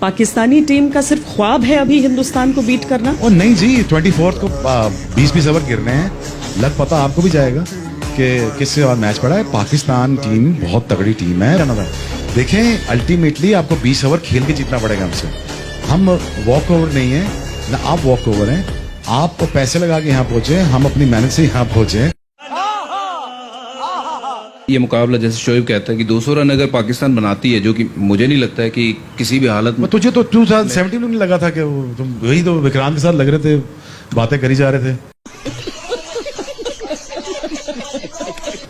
Pakistani team का सिर्फ ख्वाब है अभी हिंदुस्तान को बीट करना? और नहीं जी, 24 को 20-20 ओवर गिरने हैं। लग पता आपको भी जाएगा कि किससे और मैच पड़ा है। पाकिस्तान टीम बहुत तगड़ी टीम है। देखें, अल्टीमेटली आपको 20 ओवर खेल के जीतना पड़ेगा हमसे। हम वॉक ओवर नहीं है ना, आप वॉक ओवर हैं। आप पैसे लगा के यहाँ पहुंचे, हम अपनी मेहनत से यहाँ पहुंचे। ये मुकाबला जैसे शोएब कहता है कि 200 रन अगर पाकिस्तान बनाती है, जो कि मुझे नहीं लगता है कि किसी भी हालत में। तुझे तो 2017 में नहीं लगा था कि तुम वही तो विक्रांत के साथ लग रहे थे, बातें करी जा रहे थे।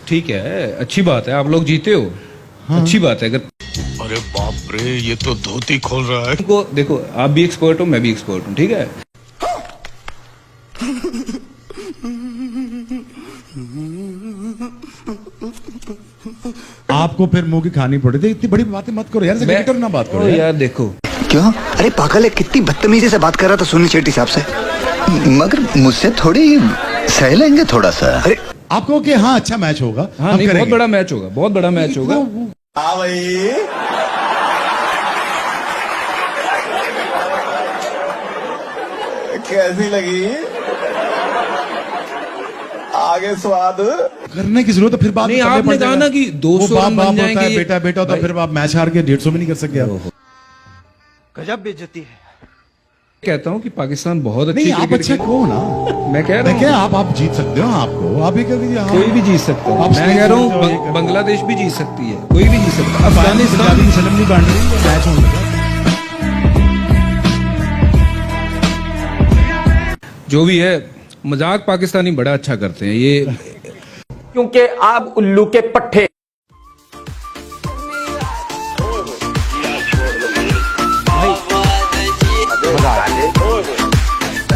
ठीक है, अच्छी बात है, आप लोग जीते हो। हाँ। अच्छी बात है। अगर अरे बाप रे, ये तो धोती खोल रहा है। देखो, आप भी एक्सपर्ट हो, मैं भी एक्सपर्ट हूँ, ठीक है। आपको फिर मुंह की खानी पड़ी थी। इतनी बड़ी बातें मत करो यार, क्रिकेटर ना बात करो यार। देखो क्यों? अरे पागल है, कितनी बदतमीजी से बात कर रहा था सुनील शेट्टी साहब से। मगर मुझसे थोड़ी सह लेंगे थोड़ा सा। अरे आपको कि हाँ अच्छा मैच होगा। हाँ, नहीं, बहुत बड़ा मैच होगा, बहुत बड़ा मैच होगा। हाँ भाई, कैसी लगी? आगे स्वाद करने की जरूरत है फिर बात नहीं। आपने कहा ना कि 200 रन बन जाएंगे। बेटा बेटा होता, फिर आप मैच हार के 150 में नहीं कर सकते आप। गजब बेइज्जती है। कहता हूँ कि पाकिस्तान बहुत अच्छी नहीं, आप अच्छा कहो ना। मैं कह रहा हूँ आप जीत सकते हो। आपको आप ये कह दीजिए, कोई भी जीत सकता है। मैं कह रहा हूँ बांग्लादेश भी जीत सकती है, कोई भी जीत सकता है। अफगानिस्तान की सनम नहीं बांट रही, मैच होने लगा। जो भी है, मजाक पाकिस्तानी बड़ा अच्छा करते हैं ये, क्योंकि आप उल्लू के पट्टे।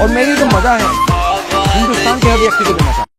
और मेरी तो मजा है हिंदुस्तान के हर व्यक्ति को देना चाहता हूं।